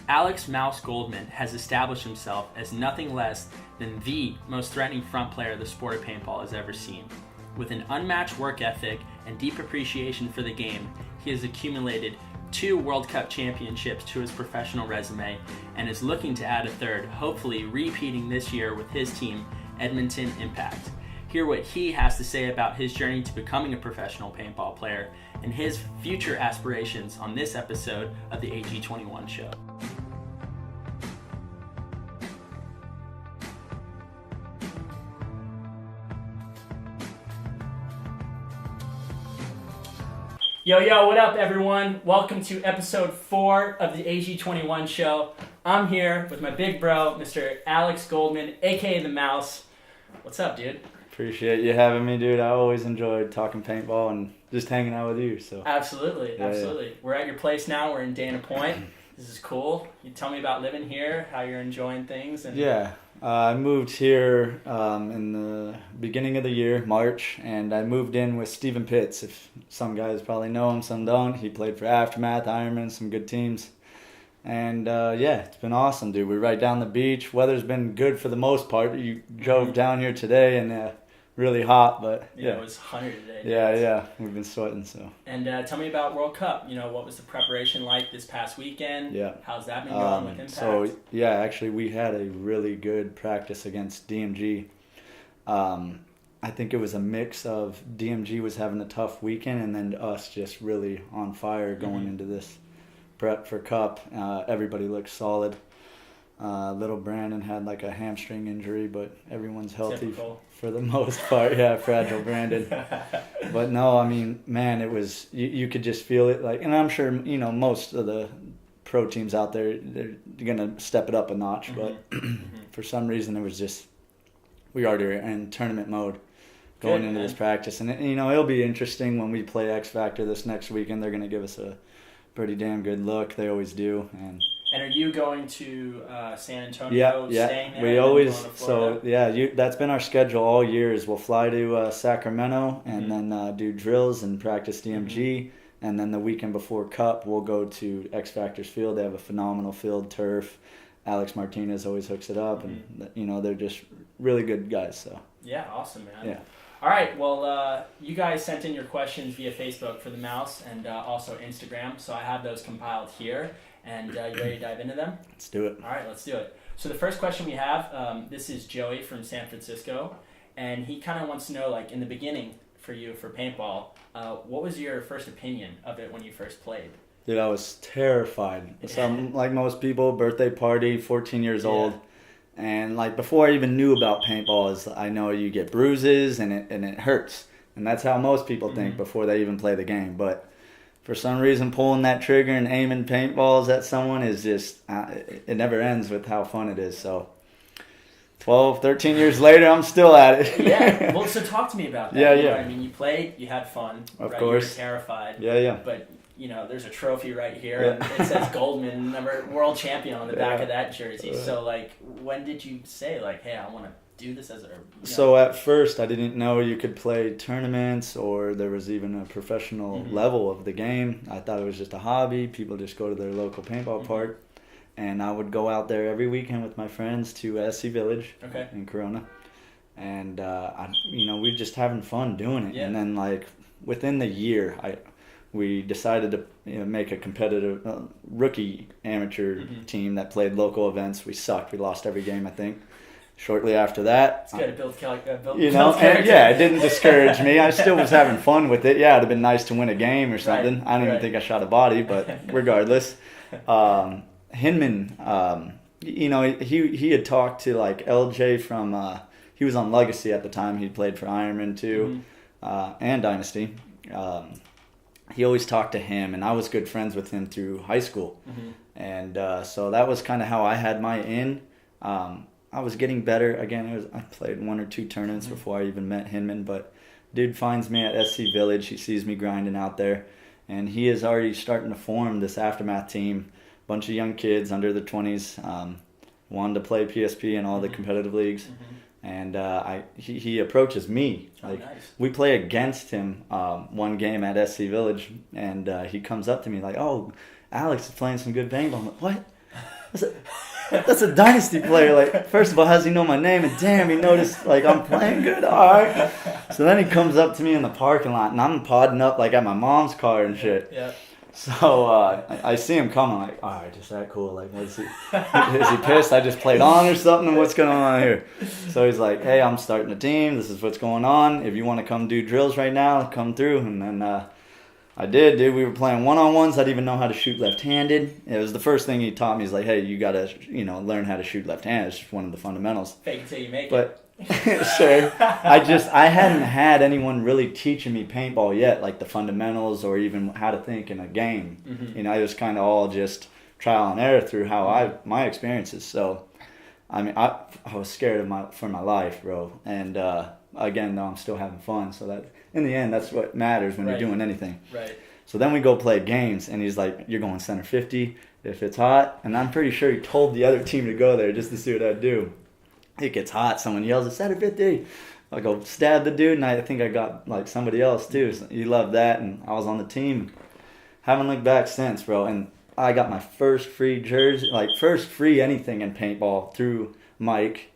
Alex Mouse Goldman has established himself as nothing less than the most threatening front player the sport of paintball has ever seen. With an unmatched work ethic and deep appreciation for the game, he has accumulated 2 World Cup championships to his professional resume and is looking to add a third, hopefully repeating this year with his team, Edmonton Impact. Hear what he has to say about his journey to becoming a professional paintball player and his future aspirations on this episode of the AG21 show. Yo, what up, everyone? Welcome to episode 4 of the AG21 show. I'm here with my big bro, Mr. Alex Goldman, aka The Mouse. What's up, dude? Appreciate you having me, dude. I always enjoyed talking paintball and just hanging out with you. So Absolutely. We're at your place now. We're in Dana Point. This is cool. You tell me about living here, how you're enjoying things. I moved here in the beginning of the year, March, and I moved in with Steven Pitts. If some guys probably know him, some don't. He played for Aftermath, Ironman, some good teams. And it's been awesome, dude. We're right down the beach. Weather's been good for the most part. You drove down here today and really hot, but yeah. It was 100 today. Yeah. We've been sweating, so. And tell me about World Cup. What was the preparation like this past weekend? Yeah. How's that been going with Impact? Actually, we had a really good practice against DMG. I think it was a mix of DMG was having a tough weekend and then us just really on fire going into this prep for Cup. Everybody looked solid. Little Brandon had like a hamstring injury, but everyone's healthy for the most part. Yeah, fragile Brandon. But no, I mean, man, it was, you could just feel it. Like, and I'm sure, most of the pro teams out there, they're going to step it up a notch. But for some reason, it was just, we already were in tournament mode going into this practice. And, it'll be interesting when we play X Factor this next weekend. They're going to give us a pretty damn good look. They always do. And are you going to San Antonio? Staying there? We always that's been our schedule all year. Is we'll fly to Sacramento and then do drills and practice DMG, and then the weekend before Cup we'll go to X Factor's field. They have a phenomenal field, turf. Alex Martinez always hooks it up, and they're just really good guys. So yeah, awesome, man. Yeah. All right, well, you guys sent in your questions via Facebook for the Mouse and also Instagram, so I have those compiled here. And you ready to dive into them? Let's do it. All right, let's do it. So the first question we have, this is Joey from San Francisco, and he kind of wants to know, like, in the beginning for you for paintball, what was your first opinion of it when you first played? Dude, I was terrified. Like most people, birthday party, 14 years old. And like before I even knew about paintball, I know you get bruises and it hurts. And that's how most people think before they even play the game. But for some reason, pulling that trigger and aiming paintballs at someone is just, it never ends with how fun it is. So 12, 13 years later, I'm still at it. Yeah, well, so talk to me about that. I mean, you played, you had fun. Of course. You were terrified. Yeah. But, there's a trophy right here, and it says Goldman, world champion on the back of that jersey. So, like, when did you say, like, hey, I want to do this as a... So at first I didn't know you could play tournaments or there was even a professional level of the game. I thought it was just a hobby. People just go to their local paintball park. And I would go out there every weekend with my friends to SC Village in Corona. And, we were just having fun doing it. Yeah. And then, like, within the year, we decided to make a competitive rookie amateur team that played local events. We sucked. We lost every game, I think. Shortly after that, it's good to build character. It didn't discourage me. I still was having fun with it. Yeah, it'd have been nice to win a game or something. I don't even think I shot a body, but regardless, Hinman, he had talked to like LJ from. He was on Legacy at the time. He played for Ironman too, and Dynasty. He always talked to him, and I was good friends with him through high school, and so that was kind of how I had my in. I was getting better. Again, I played 1 or 2 tournaments before I even met Hinman, but dude finds me at SC Village. He sees me grinding out there, and he is already starting to form this Aftermath team. Bunch of young kids under the 20s, wanted to play PSP and all the competitive leagues. And he approaches me. Like, nice. We play against him one game at SC Village, and he comes up to me like, "Oh, Alex is playing some good paintball." I'm like, "What?" That's a dynasty player. Like, first of all, how does he know my name? And damn, he noticed, like, I'm playing good. All right. So then he comes up to me in the parking lot, and I'm podding up, like, at my mom's car and shit. Yeah. So I see him coming, like, all right, just that cool. Like, is he pissed I just played on or something? What's going on here? So he's like, hey, I'm starting a team. This is what's going on. If you want to come do drills right now, come through. And then I did, dude. We were playing one-on-ones. I didn't even know how to shoot left-handed. It was the first thing he taught me. He's like, hey, you got to, learn how to shoot left-handed. It's just one of the fundamentals. Fake it till you make it. Sure. I hadn't had anyone really teaching me paintball yet, like the fundamentals or even how to think in a game. Mm-hmm. It was kind of all just trial and error through how my experiences. So, I mean, I was scared for my life, bro. And again, though, I'm still having fun. So that in the end, that's what matters when you're doing anything. Right. So then we go play games, and he's like, "You're going center 50 if it's hot." And I'm pretty sure he told the other team to go there just to see what I'd do. It gets hot. Someone yells, "It's center 50." I go stab the dude, and I think I got like somebody else too. So he loved that, and I was on the team. Haven't looked back since, bro. And I got my first free jersey, like first free anything in paintball through Mike.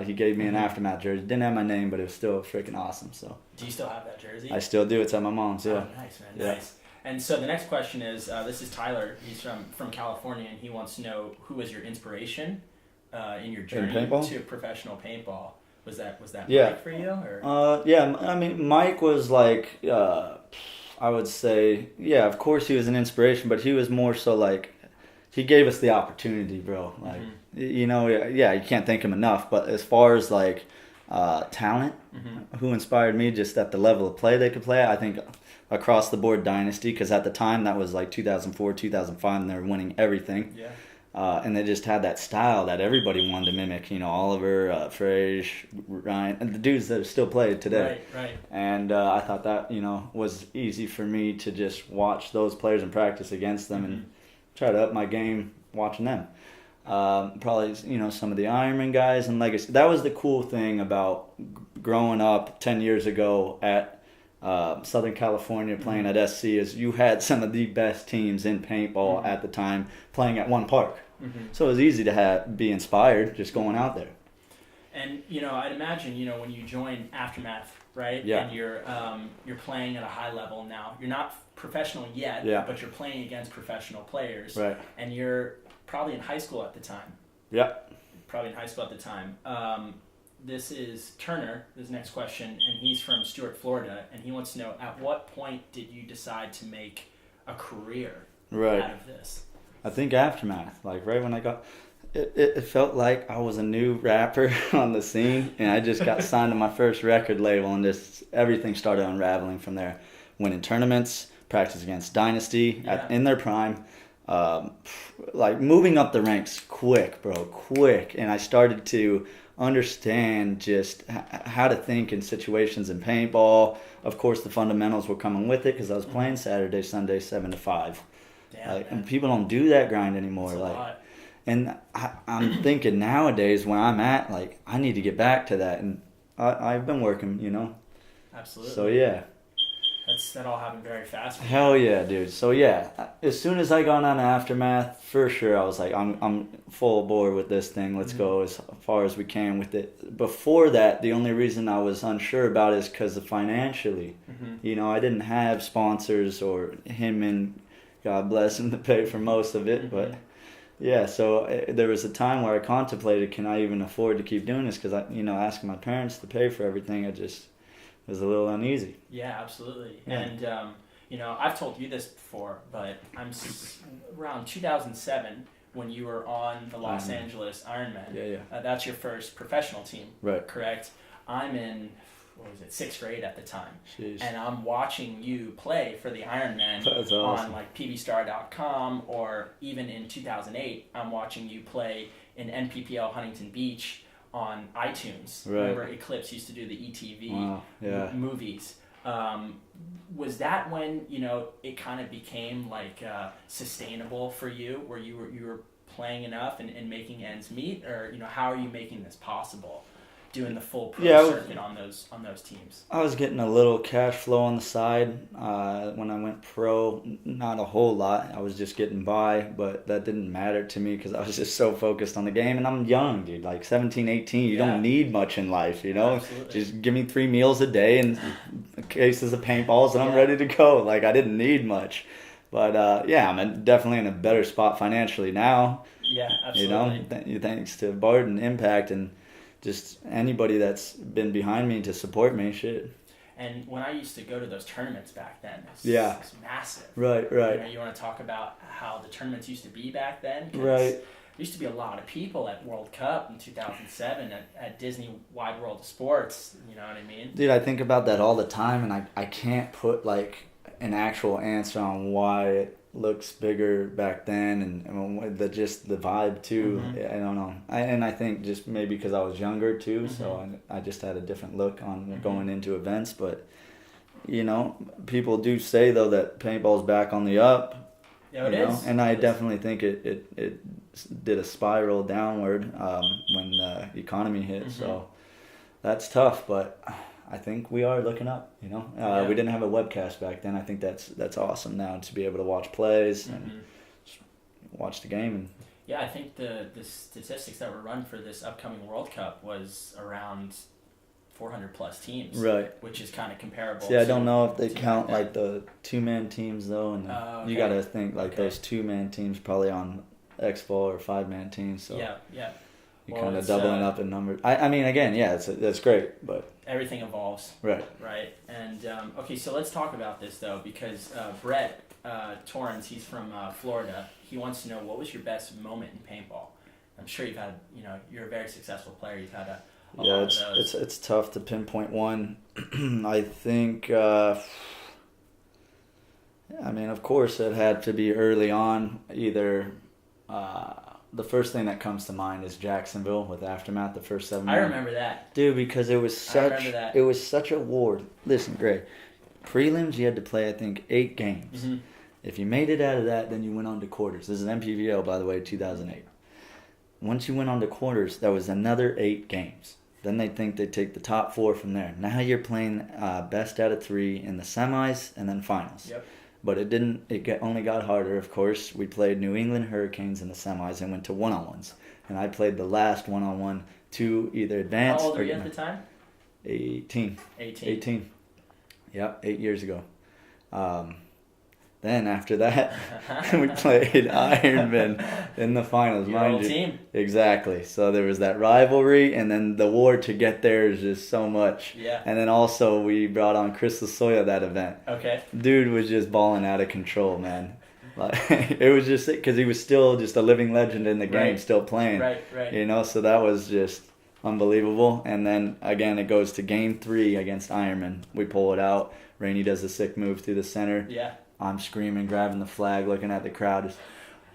He gave me an Aftermath jersey. Didn't have my name, but it was still freaking awesome. So. Do you still have that jersey? I still do. It's at my mom's. Yeah. Oh, nice, man. Yeah. Nice. And so the next question is, this is Tyler. He's from California, and he wants to know who was your inspiration in your journey to professional paintball. Was that Mike for you? Or? Yeah. I mean, Mike was like, I would say, yeah. Of course, he was an inspiration, but he was more so like, he gave us the opportunity, bro. Like, yeah, you can't thank him enough. But as far as like talent, who inspired me just at the level of play they could play, I think across the board Dynasty, because at the time that was like 2004, 2005, and they were winning everything. Yeah. And they just had that style that everybody wanted to mimic. Oliver, Frage, Ryan, and the dudes that still play today. Right. And I thought that was easy for me to just watch those players and practice against them and try to up my game watching them. Probably some of the Ironman guys and Legacy. That was the cool thing about growing up 10 years ago at Southern California playing at SC is you had some of the best teams in paintball at the time playing at one park. So it was easy to be inspired just going out there. And I'd imagine when you join Aftermath, right? Yeah. And you're playing at a high level now. You're not professional yet, but you're playing against professional players. Right. And you're probably in high school at the time. Yeah. Probably in high school at the time. This is Turner, his next question, and he's from Stuart, Florida, and he wants to know, at what point did you decide to make a career out of this? I think Aftermath, like right when I got, it felt like I was a new rapper on the scene, and I just got signed to my first record label, and just everything started unraveling from there. Winning tournaments, practice against Dynasty in their prime, like moving up the ranks quick, and I started to understand just how to think in situations in paintball. Of course, the fundamentals were coming with it because I was playing Saturday, Sunday, 7 to 5. Damn, and people don't do that grind anymore. That's a lot. And I'm thinking nowadays where I'm at, like I need to get back to that, and I've been working, Absolutely. So yeah. That all happened very fast. Hell yeah, dude. So yeah, as soon as I got on Aftermath, for sure, I was like, I'm full aboard with this thing. Let's go as far as we can with it. Before that, the only reason I was unsure about it is because of financially. I didn't have sponsors or him, and God bless him, to pay for most of it. But yeah, so there was a time where I contemplated, can I even afford to keep doing this? Because asking my parents to pay for everything, I just was a little uneasy. Yeah, absolutely. Yeah. And I've told you this before, but I'm around 2007 when you were on the Los Angeles Ironman. Yeah. That's your first professional team, Right? Correct. I'm in 6th grade at the time. Jeez. And I'm watching you play for the Ironman on like pbstar.com, or even in 2008, I'm watching you play in NPPL Huntington Beach on iTunes. Right. Remember Eclipse used to do the ETV movies. Was that when it kind of became like sustainable for you, where you were playing enough and making ends meet, or how are you making this possible? doing the full pro circuit on those teams? I was getting a little cash flow on the side when I went pro. Not a whole lot. I was just getting by, but that didn't matter to me because I was just so focused on the game. And I'm young, dude, like 17, 18. You don't need much in life, you know? Absolutely. Just give me 3 meals a day and cases of paintballs and I'm ready to go. Like, I didn't need much. But, I'm definitely in a better spot financially now. Yeah, absolutely. You know, thanks to Bart and Impact and just anybody that's been behind me to support me, shit. And when I used to go to those tournaments back then, it was massive. Right. You want to talk about how the tournaments used to be back then? Right. There used to be a lot of people at World Cup in 2007 at Disney Wide World of Sports. You know what I mean? Dude, I think about that all the time, and I can't put, like, an actual answer on why it looks bigger back then, and the vibe too. I don't know. I think just maybe because I was younger too, so I just had a different look on going into events. But you know, people do say though that paintball's back on the up. Yeah, it is. And I definitely think it did a spiral downward when the economy hit. So that's tough, but I think we are looking up, you know. We didn't have a webcast back then. I think that's awesome now to be able to watch plays and watch the game. And I think the statistics that were run for this upcoming World Cup was around 400 plus teams, right? Which is kind of comparable. See, I don't know if they count like the 2-man teams though, and you got to think like those 2-man teams probably on Expo or 5-man teams. So yeah. You kind of doubling up in numbers. I mean, again, that's great, but everything evolves. Right. And so let's talk about this though, because Brett Torrens, he's from Florida. He wants to know, what was your best moment in paintball? I'm sure you've had, you're a very successful player. You've had a lot of those. It's tough to pinpoint one. I think. I mean, of course, it had to be early on. Either. The first thing that comes to mind is Jacksonville with Aftermath, the first 7 I remember that. Dude, because it was such a war. Listen, Gray, prelims you had to play, I think, 8 games. If you made it out of that, then you went on to quarters. This is MPVO, by the way, 2008. Once you went on to quarters, that was another 8 games. Then they'd take the top 4 from there. Now you're playing best out of 3 in the semis and then finals. Yep. But only got harder, of course. We played New England Hurricanes in the semis and went to one-on-ones. And I played the last one-on-one to either advance or... How old were you at the time? 18. 18. Yep, 8 years ago. Then after that, we played Ironman in the finals. Your old team. Exactly. So there was that rivalry, and then the war to get there is just so much. Yeah. And then also we brought on Chris Lasoya that event. Okay. Dude was just balling out of control, man. Like, it was just because he was still just a living legend in the game, still playing. Right. You know, so that was just unbelievable. And then again, it goes to game 3 against Ironman. We pull it out. Rainey does a sick move through the center. Yeah. I'm screaming, grabbing the flag, looking at the crowd. Just,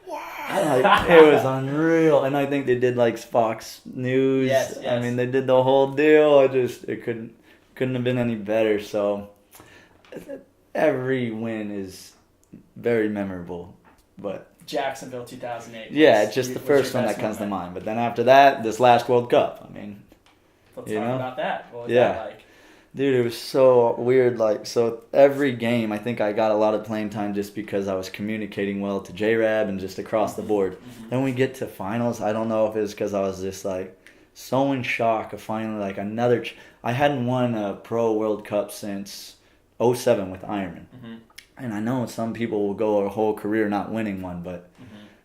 wow! It was unreal. And I think they did like Fox News. Yes. I mean, they did the whole deal. It couldn't have been any better. So every win is very memorable. But Jacksonville 2008. Yeah, it's just the first one that comes to mind. But then after that, this last World Cup. I mean, let's talk about that. What was that like? Dude, it was so weird. Like, so every game, I think I got a lot of playing time just because I was communicating well to J-Rab and just across the board. Then we get to finals. I don't know if it was because I was just like so in shock of finally like another. I hadn't won a Pro World Cup since 2007 with Ironman. And I know some people will go a whole career not winning one, but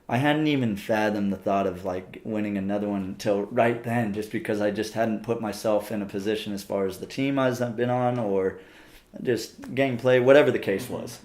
I hadn't even fathomed the thought of like winning another one until right then, just because I just hadn't put myself in a position as far as the team I've been on or just gameplay, whatever the case was.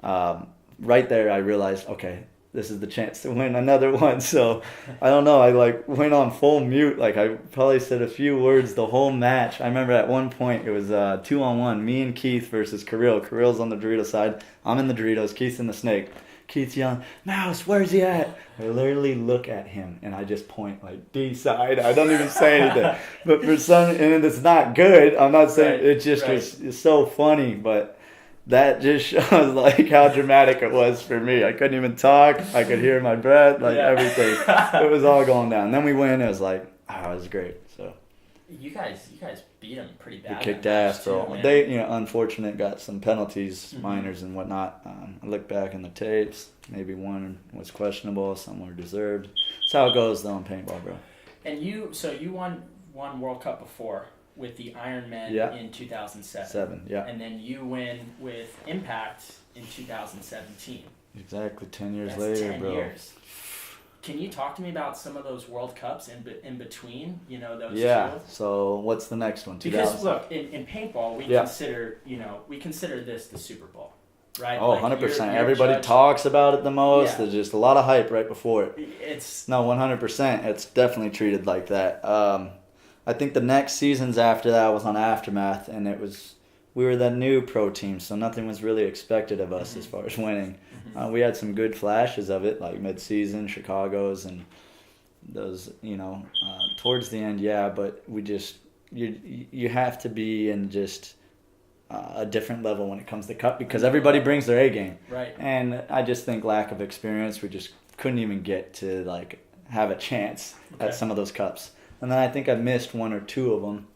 Right there, I realized, okay, this is the chance to win another one. So I don't know. I like went on full mute. Like I probably said a few words the whole match. I remember at one point it was 2-on-1, me and Keith versus Kirill. Kirill's on the Dorito side. I'm in the Doritos. Keith's in the Snake. Keith's yelling, Mouse, where's he at? I literally look at him and I just point like B side. I don't even say anything. But for some, and it's not good. I'm not saying it just was it's so funny, but that just shows like how dramatic it was for me. I couldn't even talk. I could hear my breath, everything. It was all going down. And then we win. It was like, it was great. So You guys beat them pretty bad. We kicked ass, bro. Too, They, unfortunate, got some penalties, minors and whatnot. I look back in the tapes. Maybe one was questionable, some were deserved. That's how it goes, though, in paintball, bro. And you won World Cup before with the Ironmen in 2007. Yeah. And then you win with Impact in 2017. Exactly, 10 years That's later, 10 bro. years. Can you talk to me about some of those World Cups in between, those Yeah, two? so what's the next one? Because, look, in paintball, we consider this the Super Bowl, right? Oh, like 100%. you're Everybody judged. talks about it the most. Yeah. There's just a lot of hype right before it. It's No, 100%. It's definitely treated like that. I think the next seasons after that was on Aftermath, and we were that new pro team, so nothing was really expected of us as far as winning. We had some good flashes of it, like mid-season, Chicago's, and those, towards the end, but we just, you have to be in just a different level when it comes to cup because everybody brings their A game. right. And I just think lack of experience, we just couldn't even get to, have a chance at some of those cups. And then I think I missed one or two of them.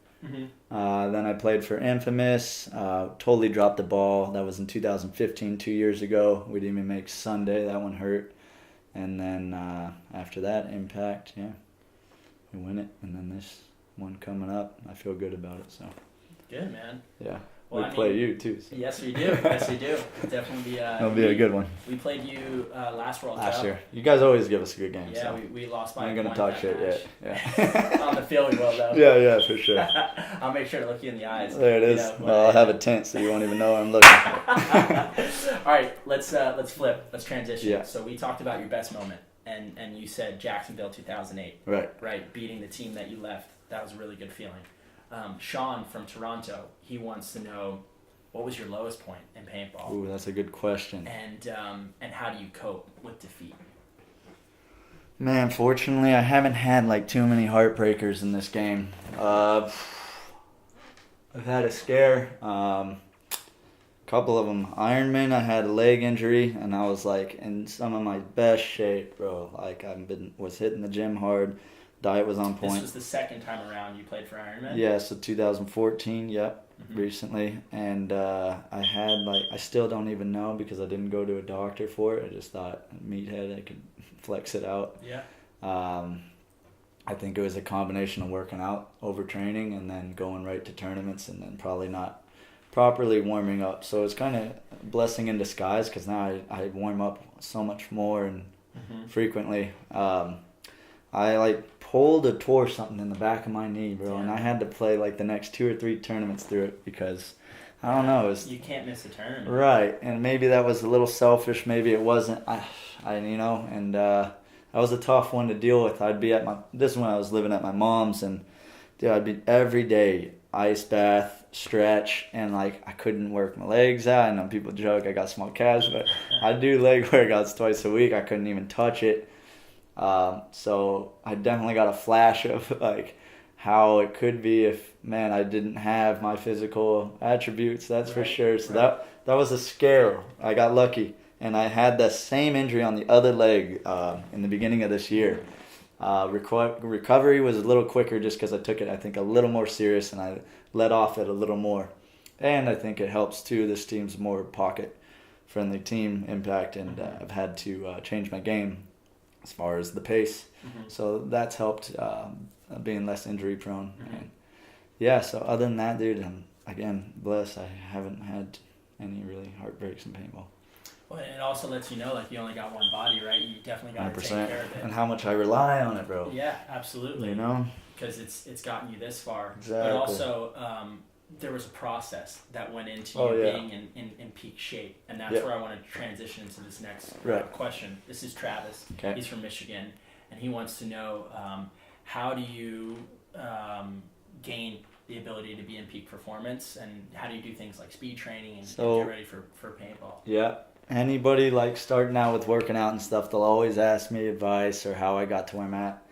Then I played for Infamous, totally dropped the ball. That was in 2015, 2 years ago. We didn't even make Sunday. That one hurt. And then after that, Impact, we win it. And then this one coming up, I feel good about it. So Good, man. yeah, Well, we play you too. So. Yes, we do. Yes, we do. Definitely. It'll be a good one. We played you last World Last Cup. year. You guys always give us a good game. Yeah, so. we lost by I ain't going to one talk that shit match. yet. Yeah. On the field we will, though. Yeah, for sure. I'll make sure to look you in the eyes. There it is. I'll have a tent so you won't even know I'm looking for. All right, let's flip. Let's transition. Yeah. So we talked about your best moment, and you said Jacksonville 2008. Right, beating the team that you left. That was a really good feeling. Sean from Toronto, he wants to know, what was your lowest point in paintball? Ooh, that's a good question. And how do you cope with defeat? Man, fortunately, I haven't had too many heartbreakers in this game. I've had a scare. Couple of them. Ironman, I had a leg injury, and I was in some of my best shape, bro. Was hitting the gym hard. Diet was on point. This was the second time around you played for Ironman? Yeah, so 2014, recently. And I had, I still don't even know because I didn't go to a doctor for it. I just thought, meathead, I could flex it out. Yeah. I think it was a combination of working out, overtraining, and then going right to tournaments, and then probably not properly warming up. So it's kind of a blessing in disguise because now I warm up so much more and frequently. I pulled or tore something in the back of my knee, bro, and I had to play the next 2 or 3 tournaments through it because I don't know. You can't miss a tournament. Right, and maybe that was a little selfish. Maybe it wasn't. And that was a tough one to deal with. I'd be this is when I was living at my mom's, and dude, I'd be every day ice bath, stretch, and I couldn't work my legs out. I know people joke I got small calves, but I do leg workouts twice a week. I couldn't even touch it. So I definitely got a flash of how it could be if I didn't have my physical attributes. That's for sure. So that was a scare. I got lucky, and I had the same injury on the other leg in the beginning of this year. Recovery was a little quicker just because I took it, I think, a little more serious, and I let off it a little more. And I think it helps too. This team's more pocket-friendly team, Impact, and I've had to change my game as far as the pace. So that's helped being less injury prone. And so other than that, dude, I'm again blessed. I haven't had any really heartbreaks in paintball. Well, it also lets you know you only got one body, right? You definitely got to take care of it. And how much I rely on it, bro. Yeah, absolutely. Because it's gotten you this far. Exactly. But also, there was a process that went into being in peak shape, and that's where I want to transition into this next question. This is Travis. Okay. He's from Michigan, and he wants to know, how do you gain the ability to be in peak performance, and how do you do things like speed training and get ready for paintball? Yeah. Anybody starting out with working out and stuff, they'll always ask me advice or how I got to where I'm at.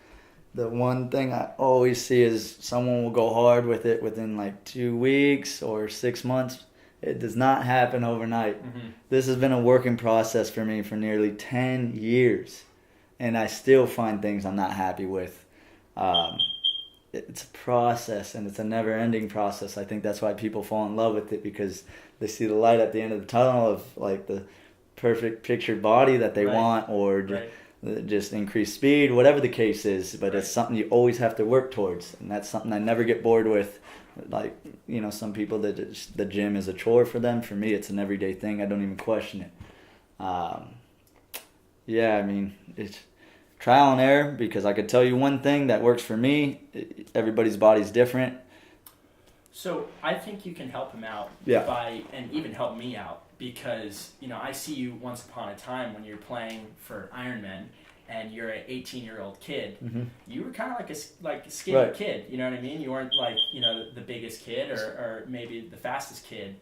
The one thing I always see is someone will go hard with it within 2 weeks or 6 months. It does not happen overnight. This has been a working process for me for nearly 10 years, and I still find things I'm not happy with. it's a process, and it's a never-ending process. I think that's why people fall in love with it, because they see the light at the end of the tunnel of like the perfect pictured body that they want, or just increased speed, whatever the case is. But it's something you always have to work towards, and that's something I never get bored with. Like, some people that the gym is a chore for them. For me, it's an everyday thing. I don't even question it. Yeah, I mean, it's trial and error, because I could tell you one thing that works for me. Everybody's body's different. So I think you can help him out and even help me out, because, I see you once upon a time when you're playing for Ironman and you're an 18-year-old kid. Mm-hmm. You were kind of like a skinny kid, you know what I mean? You weren't like, the biggest kid or maybe the fastest kid.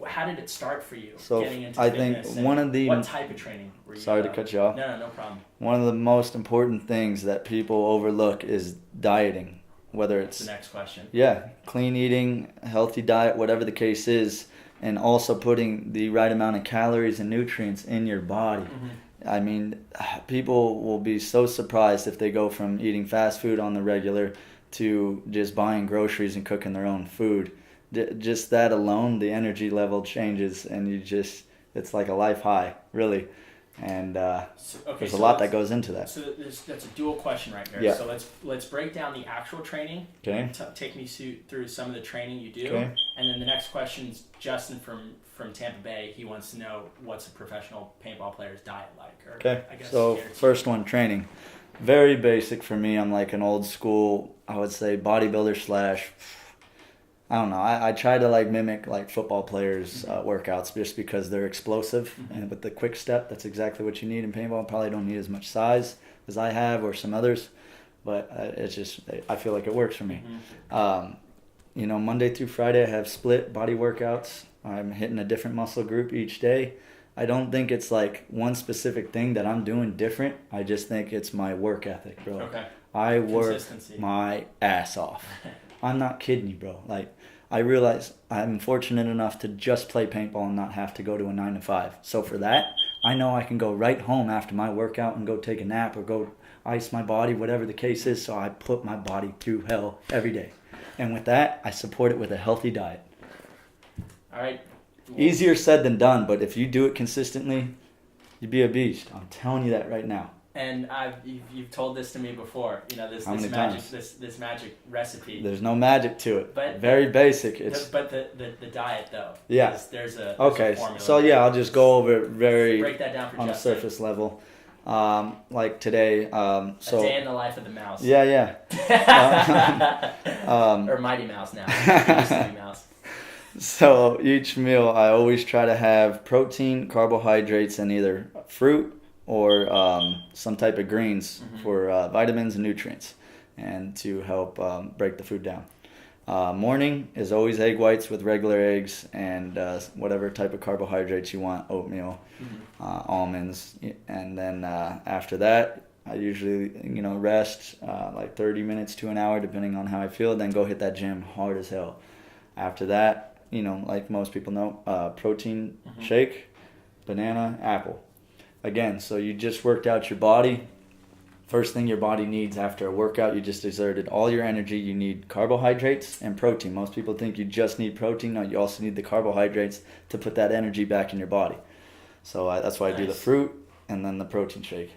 How did it start for you, getting into fitness? What type of training were you? Sorry to cut you off. No problem. One of the most important things that people overlook is dieting. Whether it's the next question. Yeah, clean eating, healthy diet, whatever the case is, and also putting the right amount of calories and nutrients in your body. Mm-hmm. I mean, people will be so surprised if they go from eating fast food on the regular to just buying groceries and cooking their own food. Just that alone, the energy level changes, and it's like a life high, really. And there's a lot that goes into that. So that's a dual question right here. Yeah. So let's break down the actual training. Okay. Take me through some of the training you do. Okay. And then the next question is Justin from Tampa Bay. He wants to know, what's a professional paintball player's diet like? Okay. So first one, training. Very basic for me. I'm like an old school, I would say, bodybuilder / I don't know. I try to mimic football players' workouts, just because they're explosive. Mm-hmm. And with the quick step, that's exactly what you need in paintball. Probably don't need as much size as I have or some others, but it's just, I feel like it works for me. Mm-hmm. Monday through Friday I have split body workouts. I'm hitting a different muscle group each day. I don't think it's like one specific thing that I'm doing different. I just think it's my work ethic, bro. Okay. I work my ass off. I'm not kidding you, bro. I realize I'm fortunate enough to just play paintball and not have to go to a 9 to 5. So for that, I know I can go right home after my workout and go take a nap or go ice my body, whatever the case is. So I put my body through hell every day. And with that, I support it with a healthy diet. All right. Easier said than done, but if you do it consistently, you'd be a beast. I'm telling you that right now. And you've told this to me before, this magic recipe. There's no magic to it. But very basic. But the diet though. Yeah. There's a formula. So yeah, I'll just go over it break that down for on Justin. a surface level. Like today. A day in the life of the mouse. Yeah. Or Mighty Mouse now. Mighty Mouse. So each meal, I always try to have protein, carbohydrates, and either fruit or some type of greens for vitamins and nutrients, and to help break the food down. Morning is always egg whites with regular eggs and whatever type of carbohydrates you want, oatmeal, almonds, and then after that, I usually rest like 30 minutes to an hour depending on how I feel, then go hit that gym hard as hell. After that, like most people know, protein shake, banana, apple. Again, so you just worked out your body. First thing your body needs after a workout, you just exerted all your energy. You need carbohydrates and protein. Most people think you just need protein. No, you also need the carbohydrates to put that energy back in your body. So that's why I do the fruit and then the protein shake.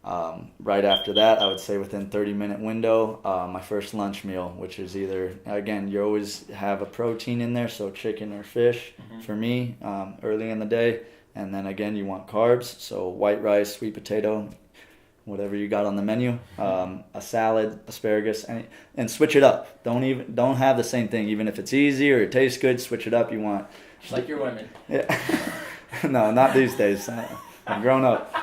Right after that, I would say within 30-minute window, my first lunch meal, which is either, again, you always have a protein in there, so chicken or fish for me early in the day. And then again, you want carbs, so white rice, sweet potato, whatever you got on the menu, a salad, asparagus, and switch it up. Don't have the same thing, even if it's easy or it tastes good. Switch it up. You want like your women. Yeah. No, not these days. I'm grown up.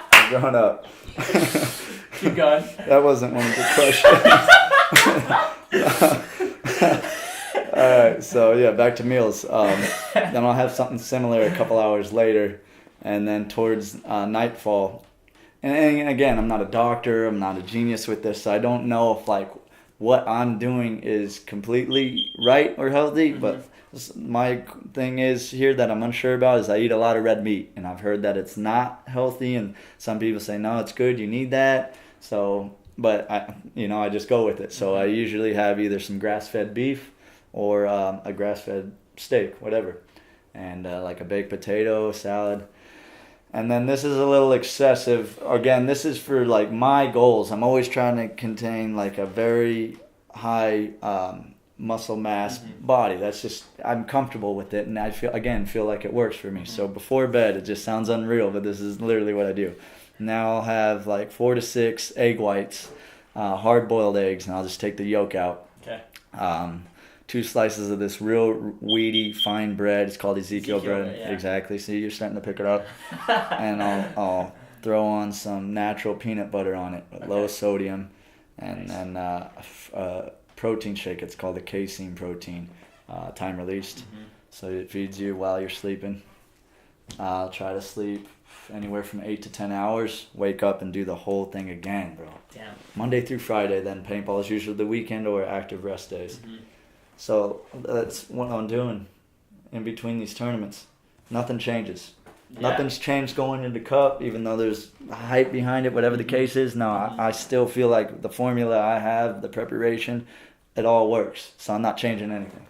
Keep going. That wasn't one of the questions. All right, so yeah, back to meals. Then I'll have something similar a couple hours later, and then towards nightfall. And again, I'm not a doctor. I'm not a genius with this, so I don't know if what I'm doing is completely right or healthy. But my thing is here that I'm unsure about is I eat a lot of red meat, and I've heard that it's not healthy, and some people say no, it's good. You need that. So but I just go with it. So I usually have either some grass-fed beef or a grass-fed steak, whatever, and like a baked potato, salad. And then this is a little excessive. Again, this is for like my goals. I'm always trying to contain like a very high muscle mass body. That's just, I'm comfortable with it, and I feel like it works for me. So before bed, it just sounds unreal, but this is literally what I do. Now I'll have like 4 to 6 egg whites, hard-boiled eggs, and I'll just take the yolk out. Okay. 2 slices of this real weedy fine bread. It's called Ezekiel bread. Yeah. Exactly. See, you're starting to pick it up. And I'll throw on some natural peanut butter on it, with low sodium, and then a protein shake. It's called a casein protein, time released. So it feeds you while you're sleeping. I'll try to sleep anywhere from 8 to 10 hours. Wake up and do the whole thing again, bro. Damn. Monday through Friday. Then paintball is usually the weekend or active rest days. So that's what I'm doing in between these tournaments. Nothing changes. Yeah. Nothing's changed going into Cup, even though there's hype behind it, whatever the case is. No, I still feel like the formula I have, the preparation, it all works. So I'm not changing anything.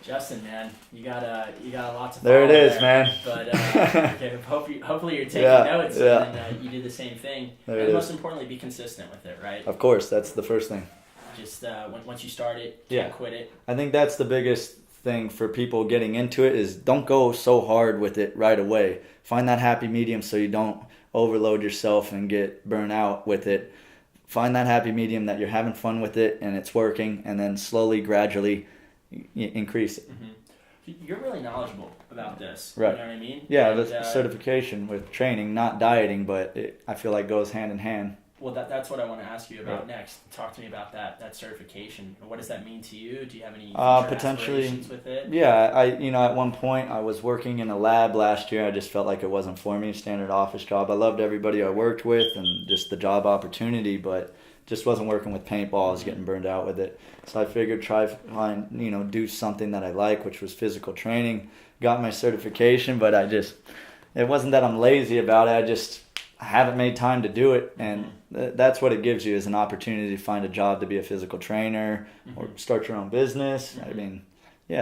Justin, man, you got a lot to follow. There it is, there, man. But okay, hopefully you're taking notes and you do the same thing. There and most importantly, be consistent with it, right? Of course, that's the first thing. Just once you start it, can't quit it. I think that's the biggest thing for people getting into it is don't go so hard with it right away. Find that happy medium so you don't overload yourself and get burnt out with it. Find that happy medium that you're having fun with it and it's working, and then slowly, gradually increase it. You're really knowledgeable about this. Right. You know what I mean? Yeah, and, the certification with training, not dieting, but I feel like goes hand in hand. Well, that's what I want to ask you about next. Talk to me about that certification. What does that mean to you? Do you have any potentially aspirations with it? Yeah, at one point I was working in a lab last year. I just felt like it wasn't for me, standard office job. I loved everybody I worked with and just the job opportunity, but just wasn't working with paintball. I was getting burned out with it. So I figured do something that I like, which was physical training. Got my certification, but it wasn't that I'm lazy about it. I haven't made time to do it, and that's what it gives you, is an opportunity to find a job to be a physical trainer or start your own business. I mean,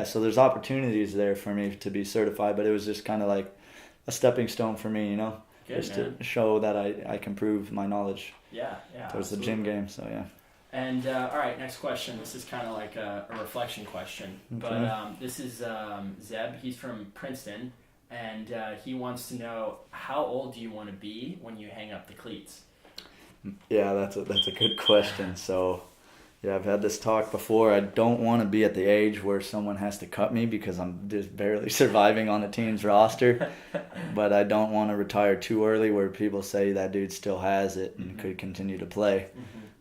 so there's opportunities there for me to be certified, but it was just kind of like a stepping stone for me, Good, just man. to show that I can prove my knowledge towards absolutely. the gym game. So And all right, next question. This is kind of like a reflection question, but this is Zeb. He's from Princeton. And he wants to know, how old do you want to be when you hang up the cleats? Yeah, that's a good question. So, I've had this talk before. I don't want to be at the age where someone has to cut me because I'm just barely surviving on a team's roster. But I don't want to retire too early where people say that dude still has it and could continue to play.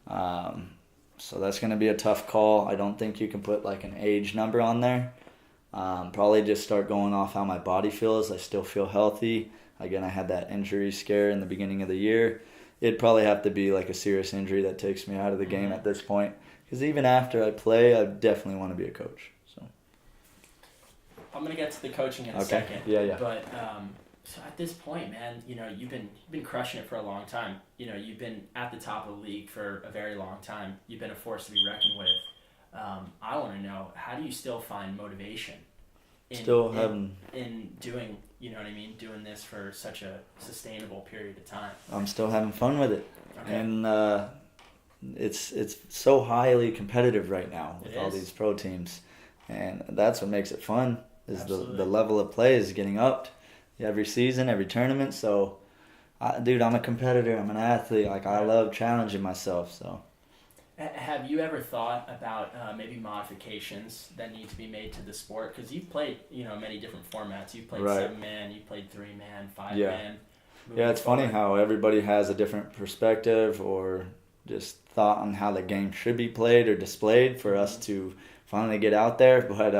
So that's going to be a tough call. I don't think you can put like an age number on there. Probably just start going off how my body feels. I still feel healthy. Again, I had that injury scare in the beginning of the year. It'd probably have to be like a serious injury that takes me out of the game at this point. Because even after I play, I definitely want to be a coach. So I'm gonna get to the coaching in a second. Yeah. But so at this point, man, you've been crushing it for a long time. You've been at the top of the league for a very long time. You've been a force to be reckoned with. I want to know, how do you still find motivation in doing, doing this for such a sustainable period of time? I'm still having fun with it. Okay. And it's so highly competitive right now with all these pro teams. And that's what makes it fun, is the level of play is getting upped every season, every tournament. So, dude, I'm a competitor. I'm an athlete. Like, I love challenging myself, so... Have you ever thought about maybe modifications that need to be made to the sport? Because you've played, many different formats. You've played 7-man, you've played 3-man, 5-man. Yeah, it's funny how everybody has a different perspective or just thought on how the game should be played or displayed for us to finally get out there. But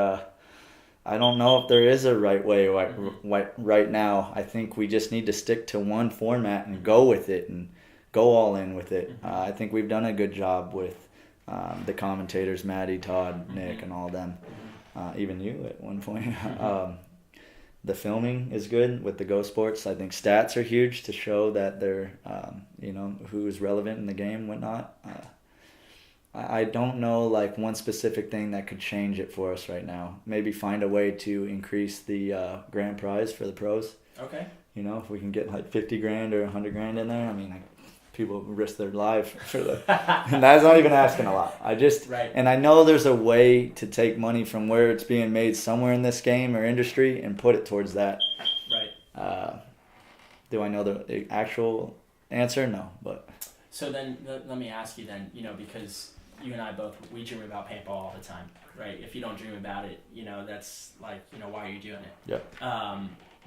I don't know if there is a right way right now. I think we just need to stick to one format and go with it and go all in with it. I think we've done a good job with the commentators, Maddie, Todd, Nick, and all of them. Even you at one point. the filming is good with the Go Sports. I think stats are huge to show that they're, who is relevant in the game, whatnot. I don't know like one specific thing that could change it for us right now. Maybe find a way to increase the grand prize for the pros. Okay. If we can get like 50 grand or 100 grand in there, I mean, people risk their life for the, and that's not even asking a lot. Right. And I know there's a way to take money from where it's being made somewhere in this game or industry and put it towards that. Right. Do I know the actual answer? No, but. So then let me ask you then, because you and I both, we dream about paintball all the time, right? If you don't dream about it, that's like, why are you doing it? Yep.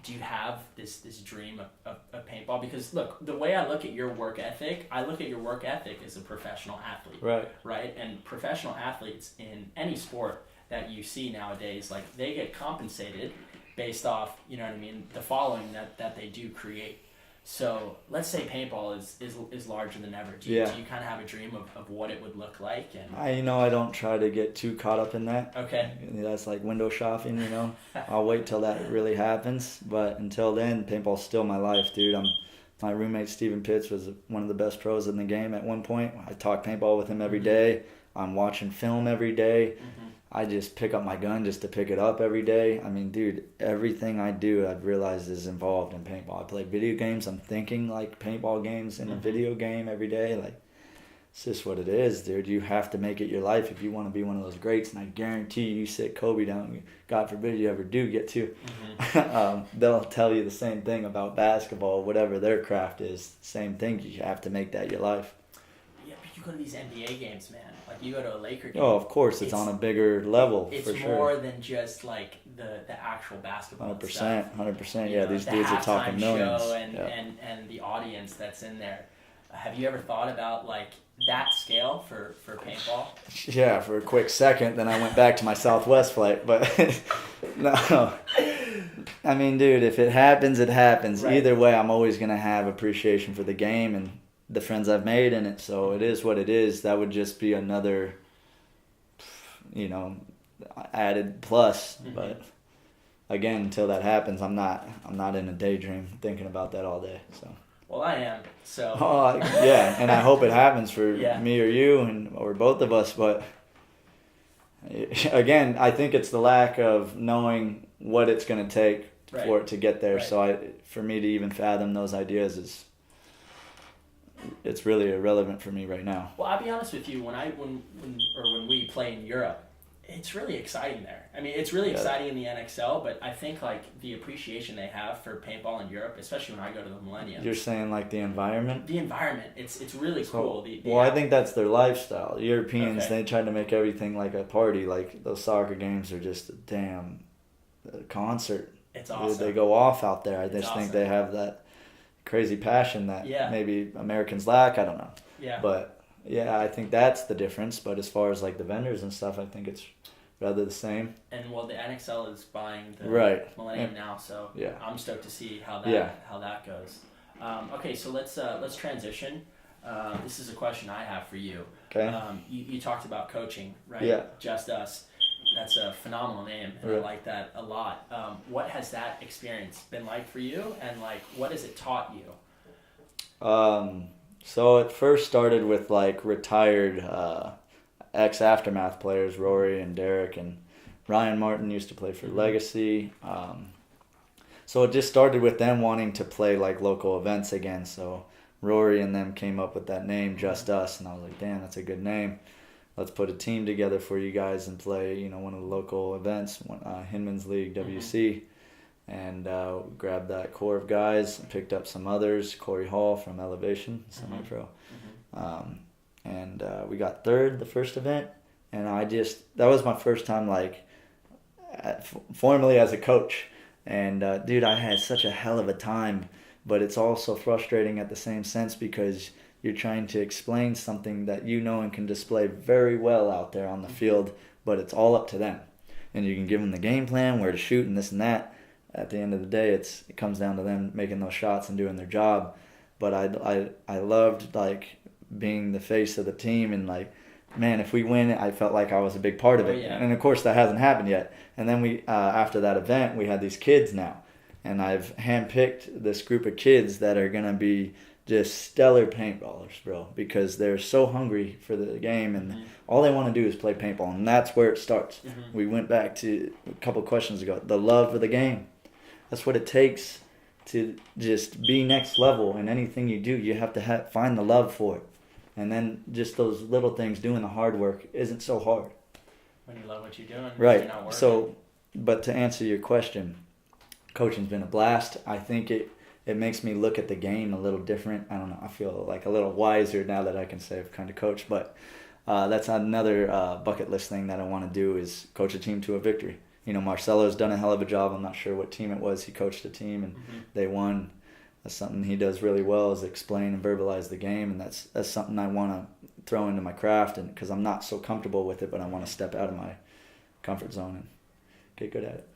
Do you have this dream of paintball? Because look, the way I look at your work ethic, I look at your work ethic as a professional athlete. Right. Right? And professional athletes in any sport that you see nowadays, like they get compensated based off, the following that they do create. So let's say paintball is larger than ever. Do you kind of have a dream of what it would look like? And I don't try to get too caught up in that. Okay. That's like window shopping, I'll wait till that really happens. But until then, paintball's still my life, dude. My roommate Steven Pitts was one of the best pros in the game at one point. I talk paintball with him every day. I'm watching film every day. Mm-hmm. I just pick up my gun just to pick it up every day. I mean, dude, everything I do, I've realized is involved in paintball. I play video games. I'm thinking like paintball games in a video game every day. Like, it's just what it is, dude. You have to make it your life if you want to be one of those greats. And I guarantee you sit Kobe down, God forbid you ever do get to, they'll tell you the same thing about basketball, whatever their craft is. Same thing. You have to make that your life. Yeah, but you go to these NBA games, man. Like you go to a Laker game. Oh, of course, it's on a bigger level. It's for sure. more than just like the actual basketball. 100%. Yeah, these dudes are talking millions. Show and the audience that's in there. Have you ever thought about like that scale for paintball? Yeah, for a quick second. Then I went back to my Southwest flight, but no. I mean, dude, if it happens, it happens. Right. Either way, I'm always gonna have appreciation for the game and the friends I've made in it, so it is what it is. That would just be another, added plus. Mm-hmm. But again, until that happens, I'm not in a daydream thinking about that all day. So. Well, I am. So. Yeah, and I hope it happens for me or you or both of us. But again, I think it's the lack of knowing what it's going to take for it to get there. Right. So for me to even fathom those ideas it's really irrelevant for me right now. Well, I'll be honest with you. When we play in Europe, it's really exciting there. I mean, it's really exciting in the NXL, but I think like the appreciation they have for paintball in Europe, especially when I go to the Millennium. You're saying like the environment? The environment. It's really cool. I think that's their lifestyle. Europeans, they try to make everything like a party. Like those soccer games are just a damn concert. It's awesome. They go off out there. I just think they have that crazy passion that maybe Americans lack. I don't know. Yeah. But yeah, I think that's the difference. But as far as like the vendors and stuff, I think it's rather the same. And the NXL is buying the Millennium now, so I'm stoked to see how that goes. Okay, so let's transition. This is a question I have for you. Okay. You talked about coaching, right? Yeah. Just Us. That's a phenomenal name, and I like that a lot. What has that experience been like for you, and like what has it taught you? So it first started with like retired ex-Aftermath players, Rory and Derek, and Ryan Martin used to play for Legacy. So it just started with them wanting to play like local events again. So Rory and them came up with that name, Just Us, and I was like, damn, that's a good name. Let's put a team together for you guys and play, one of the local events, Hinman's League, WC. And grabbed that core of guys, picked up some others, Corey Hall from Elevation, semi-pro. And we got third the first event. And that was my first time, like, formally as a coach. And, dude, I had such a hell of a time. But it's also frustrating at the same sense because you're trying to explain something that and can display very well out there on the field, but it's all up to them. And you can give them the game plan, where to shoot, and this and that. At the end of the day, it comes down to them making those shots and doing their job. But I loved like being the face of the team, and like, man, if we win, I felt like I was a big part of it. And of course, that hasn't happened yet. And then we after that event, we had these kids now, and I've handpicked this group of kids that are gonna be just stellar paintballers, bro, because they're so hungry for the game, and all they want to do is play paintball, and that's where it starts. We went back to a couple questions ago, the love of the game. That's what it takes to just be next level in anything you do. You have to find the love for it, and then just those little things, doing the hard work isn't so hard. When you love what you're doing, right? You're not working. So, but to answer your question, coaching's been a blast. I think it makes me look at the game a little different. I don't know. I feel like a little wiser now that I can say I've kind of coached. But that's another bucket list thing that I want to do, is coach a team to a victory. You know, Marcelo's done a hell of a job. I'm not sure what team it was. He coached a team and they won. That's something he does really well, is explain and verbalize the game. And that's something I want to throw into my craft, and because I'm not so comfortable with it, but I want to step out of my comfort zone and get good at it.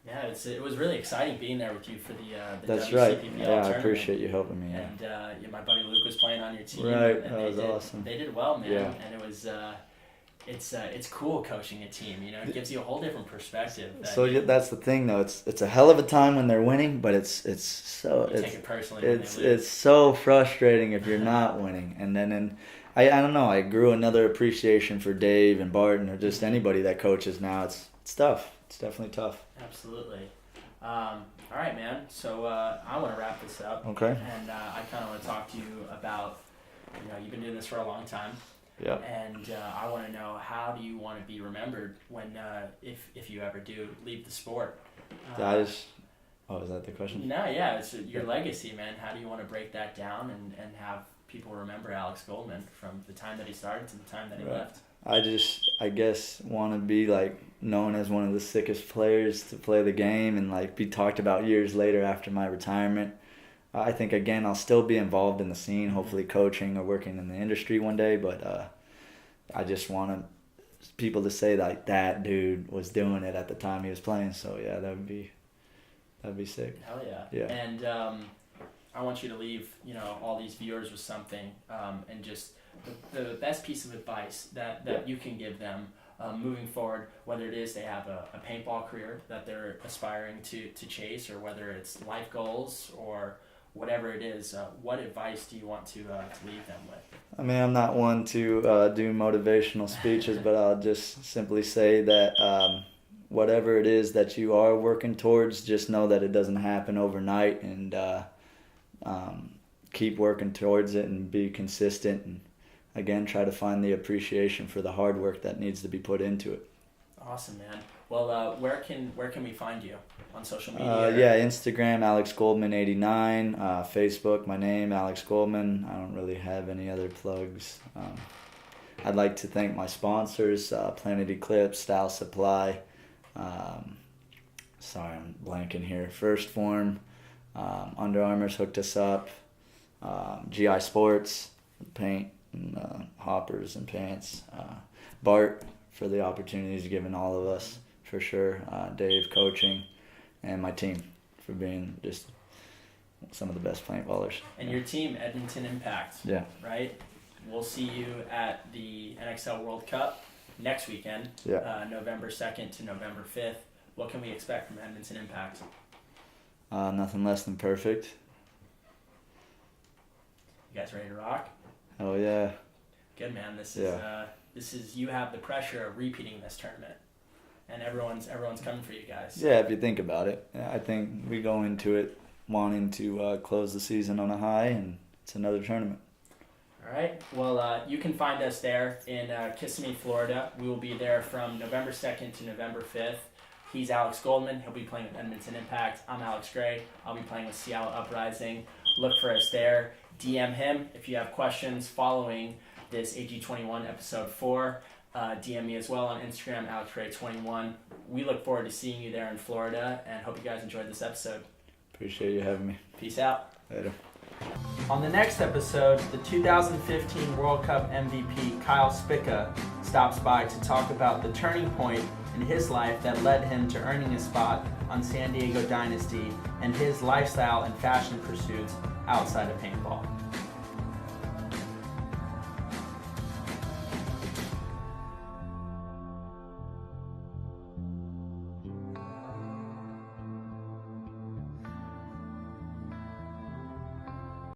Yeah, it was really exciting being there with you for the That's WCPPL right. tournament. Yeah, I appreciate you helping me. Yeah. And my buddy Luke was playing on your team. Right, and that was awesome. They did well, man. Yeah. And it was it's cool coaching a team. You know, it gives you a whole different perspective. So that's the thing, though. It's a hell of a time when they're winning, but it's take it personally. It's so frustrating if you're not winning. And then I don't know. I grew another appreciation for Dave and Barton, or just anybody that coaches now. It's tough. It's definitely tough. Absolutely. All right, man. So I want to wrap this up. Okay. And I kind of want to talk to you about, you've been doing this for a long time. Yeah. And I want to know, how do you want to be remembered when, if you ever do leave the sport? Is that the question? No, yeah. It's your legacy, man. How do you want to break that down and have people remember Alex Goldman from the time that he started to the time that he left? I guess want to be known as one of the sickest players to play the game, and be talked about years later after my retirement. I think, again, I'll still be involved in the scene, hopefully coaching or working in the industry one day, but I just want people to say that dude was doing it at the time he was playing. So yeah, that'd be sick. Hell yeah. Yeah. And I want you to leave all these viewers with something, and just the best piece of advice that you can give them moving forward, whether it is they have a paintball career that they're aspiring to chase, or whether it's life goals or whatever it is. What advice do you want to leave them with? I mean, I'm not one to do motivational speeches, but I'll just simply say that whatever it is that you are working towards, just know that it doesn't happen overnight, and keep working towards it and be consistent, and again, try to find the appreciation for the hard work that needs to be put into it. Awesome, man. Well, where can we find you on social media? Instagram, AlexGoldman89. Facebook, my name, Alex Goldman. I don't really have any other plugs. I'd like to thank my sponsors, Planet Eclipse, Style Supply. Sorry, I'm blanking here. First Form, Under Armour's hooked us up. GI Sports, paint and hoppers and pants. Bart for the opportunities given all of us, for sure. Dave coaching, and my team for being just some of the best paintballers. And your team, Edmonton Impact. Yeah. Right? We'll see you at the NXL World Cup next weekend, November 2nd to November 5th. What can we expect from Edmonton Impact? Nothing less than perfect. You guys ready to rock? Oh yeah. Good, man. This is you have the pressure of repeating this tournament, and everyone's coming for you guys. Yeah, if you think about it, I think we go into it wanting to close the season on a high, and it's another tournament. All right. Well, you can find us there in Kissimmee, Florida. We will be there from November 2nd to November 5th. He's Alex Goldman. He'll be playing with Edmonton Impact. I'm Alex Gray. I'll be playing with Seattle Uprising. Look for us there. DM him if you have questions following this AG21 episode 4. DM me as well on Instagram, AlexGray21. We look forward to seeing you there in Florida, and hope you guys enjoyed this episode. Appreciate you having me. Peace out. Later. On the next episode, the 2015 World Cup MVP Kyle Spica stops by to talk about the turning point in his life that led him to earning a spot on San Diego Dynasty and his lifestyle and fashion pursuits outside of paintball.